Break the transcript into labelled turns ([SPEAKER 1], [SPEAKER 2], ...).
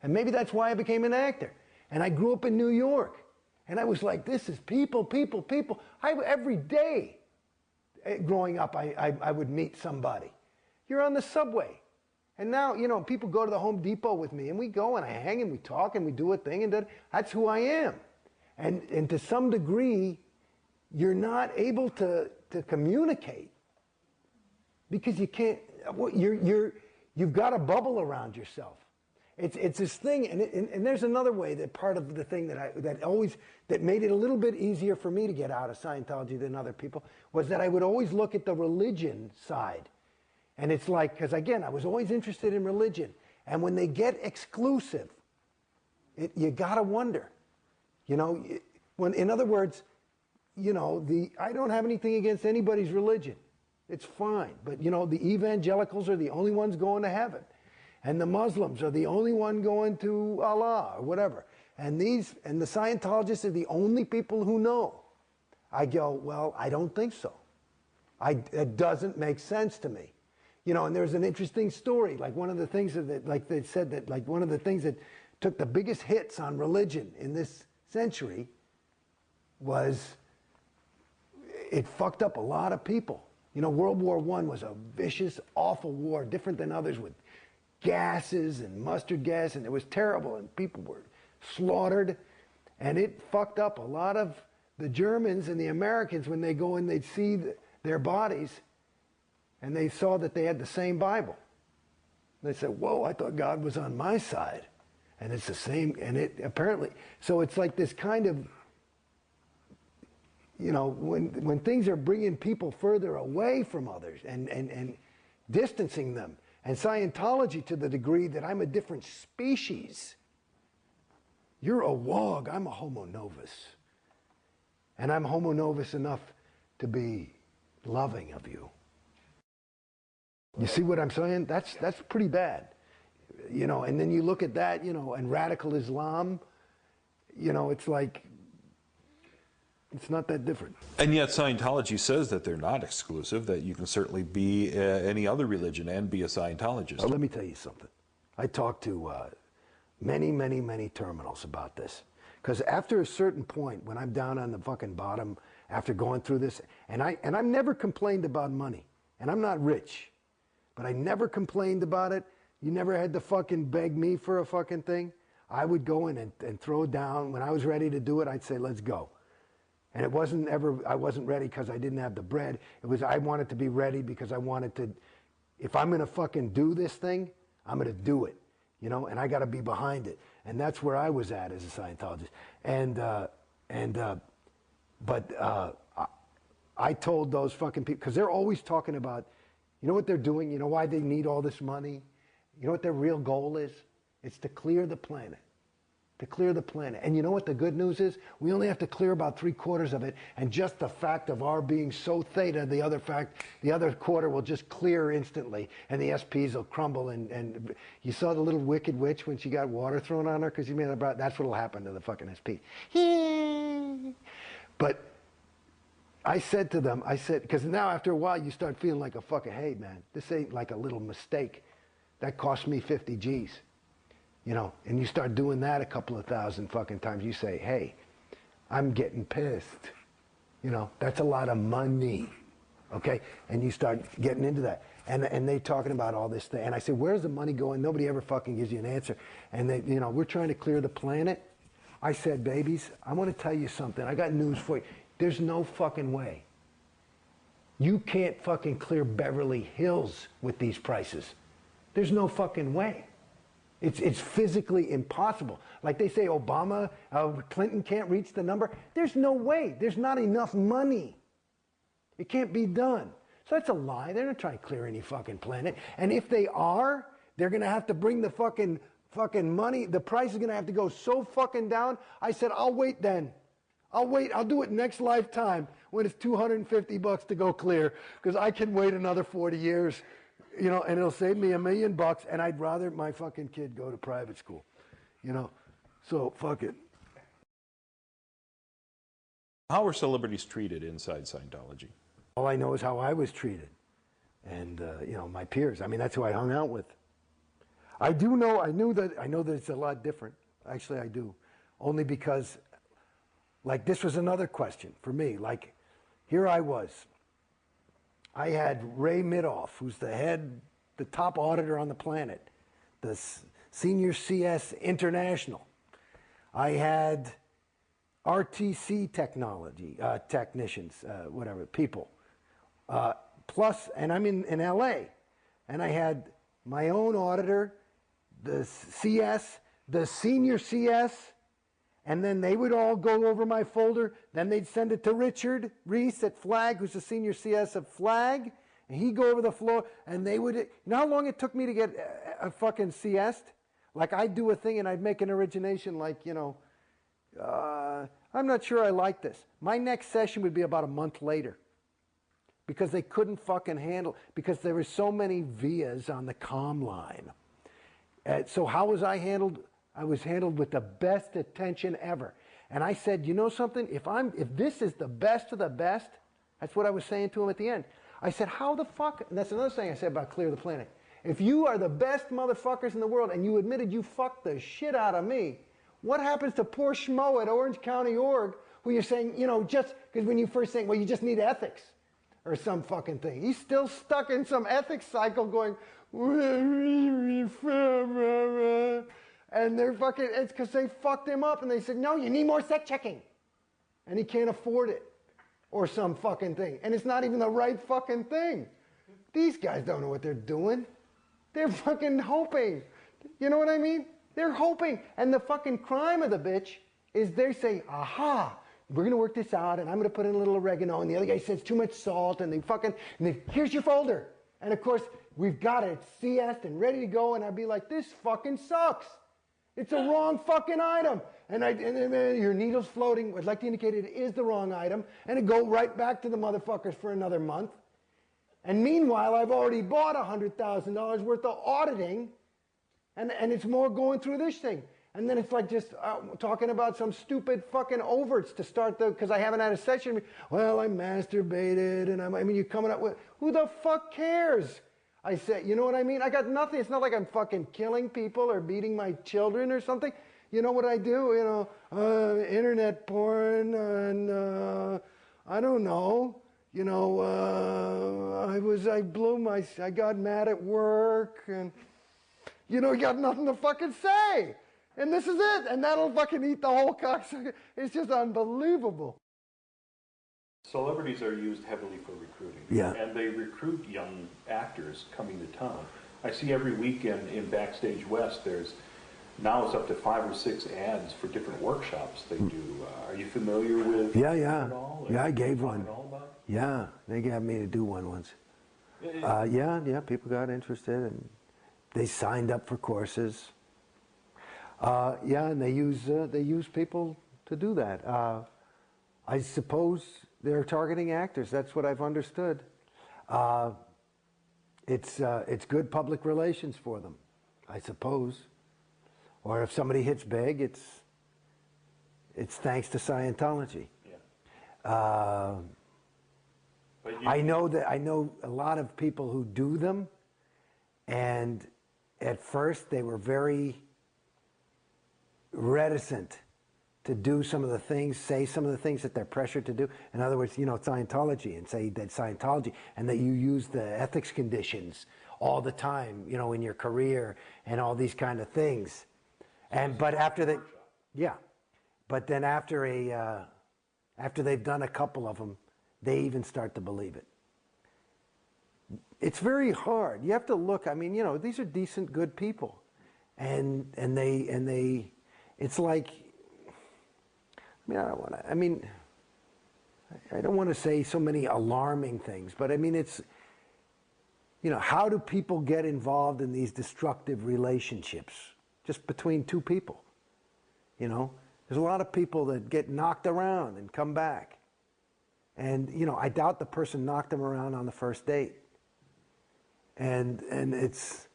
[SPEAKER 1] And maybe that's why I became an actor. And I grew up in New York. And I was like, this is people, people, people. Every day growing up, I would meet somebody. You're on the subway. And now, you know, people go to the Home Depot with me, and we go and I hang and we talk and we do a thing, and that's who I am. And to some degree, you're not able to communicate because you can't, you've got a bubble around yourself. It's this thing, and there's another way that part of the thing that made it a little bit easier for me to get out of Scientology than other people was that I would always look at the religion side. And it's like, because again, I was always interested in religion. And when they get exclusive, you gotta wonder, you know, in other words, you know, I don't have anything against anybody's religion. It's fine. But, you know, the evangelicals are the only ones going to heaven. And the Muslims are the only one going to Allah or whatever. And the Scientologists are the only people who know. I go, well, I don't think so. It doesn't make sense to me. You know, and there's an interesting story. Like one of the things that, like they said that, like one of the things that took the biggest hits on religion in this century was it fucked up a lot of people. You know, World War I was a vicious, awful war, different than others, with gases and mustard gas, and it was terrible, and people were slaughtered, and it fucked up a lot of the Germans and the Americans when they go and they'd see their bodies, and they saw that they had the same Bible. They said, whoa, I thought God was on my side. And it's the same, and it apparently, so it's like this kind of, you know, when things are bringing people further away from others and distancing them, and Scientology to the degree that I'm a different species. You're a wog, I'm a homo novus. And I'm homo novus enough to be loving of you. You see what I'm saying? That's pretty bad. You know, and then you look at that, you know, and radical Islam, you know, it's like, it's not that different.
[SPEAKER 2] And yet Scientology says that they're not exclusive, that you can certainly be any other religion and be a Scientologist.
[SPEAKER 1] Well, let me tell you something. I talked to many terminals about this. Because after a certain point, when I'm down on the fucking bottom, after going through this, and I've never complained about money, and I'm not rich, but I never complained about it. You never had to fucking beg me for a fucking thing. I would go in and throw down. When I was ready to do it, I'd say, let's go. And it wasn't ever, I wasn't ready because I didn't have the bread. It was, I wanted to be ready because I wanted to, if I'm going to fucking do this thing, I'm going to do it, you know, and I got to be behind it. And that's where I was at as a Scientologist. I told those fucking people, because they're always talking about, you know what they're doing? You know why they need all this money? You know what their real goal is? It's to clear the planet. To clear the planet. And you know what the good news is? We only have to clear about 3/4 of it, and just the fact of our being so theta, the other quarter will just clear instantly, and the SPs will crumble. And you saw the little wicked witch when she got water thrown on her because you made it about, that's what'll happen to the fucking SP. But I said to them, I said, because now after a while you start feeling like a fucking, hey man, this ain't like a little mistake. That cost me 50 G's. You know, and you start doing that a couple of thousand fucking times. You say, hey, I'm getting pissed. You know, that's a lot of money. Okay? And you start getting into that. And they talking about all this thing. And I said, where's the money going? Nobody ever fucking gives you an answer. And they, you know, we're trying to clear the planet. I said, babies, I want to tell you something. I got news for you. There's no fucking way. You can't fucking clear Beverly Hills with these prices. There's no fucking way. It's physically impossible. Like they say, Obama, Clinton can't reach the number. There's no way. There's not enough money. It can't be done. So that's a lie. They're not trying to clear any fucking planet. And if they are, they're going to have to bring the fucking money. The price is going to have to go so fucking down. I said, I'll wait then. I'll wait. I'll do it next lifetime when it's $250 to go clear, because I can wait another 40 years. You know, and it'll save me $1 million, and I'd rather my fucking kid go to private school, you know, so fuck it.
[SPEAKER 2] How are celebrities treated inside Scientology?
[SPEAKER 1] All I know is how I was treated, and you know, my peers. I mean, that's who I hung out with. I do know, I know that it's a lot different. Actually, I do. Only because, like, this was another question for me. Like, here I was. I had Ray Midoff, who's the top auditor on the planet, the senior CS international. I had RTC technology, technicians, whatever, people. Plus, and I'm in LA, and I had my own auditor, the CS, the senior CS, and then they would all go over my folder. Then they'd send it to Richard Reese at Flag, who's the senior CS of Flag, and he'd go over the floor, and they would, you know how long it took me to get a fucking CS? Like, I'd do a thing, and I'd make an origination like, you know, I'm not sure I like this. My next session would be about a month later, because they couldn't fucking handle, because there were so many vias on the comm line. So how was I handled? I was handled with the best attention ever. And I said, you know something? If this is the best of the best, that's what I was saying to him at the end. I said, how the fuck, and that's another thing I said about Clear the Planet. If you are the best motherfuckers in the world and you admitted you fucked the shit out of me, what happens to poor schmo at Orange County Org who you're saying, you know, just, because when you first saying, well, you just need ethics or some fucking thing. He's still stuck in some ethics cycle going, and they're fucking, it's because they fucked him up and they said, no, you need more set checking. And he can't afford it. Or some fucking thing. And it's not even the right fucking thing. These guys don't know what they're doing. They're fucking hoping. You know what I mean? They're hoping. And the fucking crime of the bitch is they say, aha, we're going to work this out and I'm going to put in a little oregano. And the other guy says too much salt and they fucking, here's your folder. And of course, we've got it CS'd and ready to go. And I'd be like, this fucking sucks. It's a wrong fucking item. And your needle's floating. I'd like to indicate it is the wrong item. And it go right back to the motherfuckers for another month. And meanwhile, I've already bought $100,000 worth of auditing. And it's more going through this thing. And then it's like just talking about some stupid fucking overts to start because I haven't had a session. Well, I masturbated and I mean, you're coming up with, who the fuck cares? I said, you know what I mean? I got nothing. It's not like I'm fucking killing people or beating my children or something. You know what I do? You know, internet porn and I don't know. You know, I got mad at work and, you know, you got nothing to fucking say. And this is it. And that'll fucking eat the whole cocksucker. It's just unbelievable.
[SPEAKER 2] Celebrities are used heavily for recruiting.
[SPEAKER 1] Yeah.
[SPEAKER 2] And they recruit young actors coming to town. I see every weekend in Backstage West, now it's up to 5 or 6 ads for different workshops they do. Are you familiar with
[SPEAKER 1] yeah.
[SPEAKER 2] at all?
[SPEAKER 1] Yeah, I gave one.
[SPEAKER 2] At all about it?
[SPEAKER 1] Yeah, they got me to do one once. Yeah, people got interested and they signed up for courses. Yeah, and they use people to do that. I suppose they're targeting actors. That's what I've understood. It's good public relations for them, I suppose. Or if somebody hits big, it's thanks to Scientology. Yeah. I know a lot of people who do them, and at first they were very reticent to do some of the things, say some of the things that they're pressured to do. In other words, you know, Scientology, and say that Scientology, and that you use the ethics conditions all the time, you know, in your career and all these kind of things. But after they, yeah, but then after they've done a couple of them, they even start to believe it. It's very hard. You have to look. I mean, you know, these are decent, good people, and they. It's like. I don't want to say so many alarming things, but I mean, it's. You know, how do people get involved in these destructive relationships just between two people? You know, there's a lot of people that get knocked around and come back. And, you know, I doubt the person knocked them around on the first date. And it's,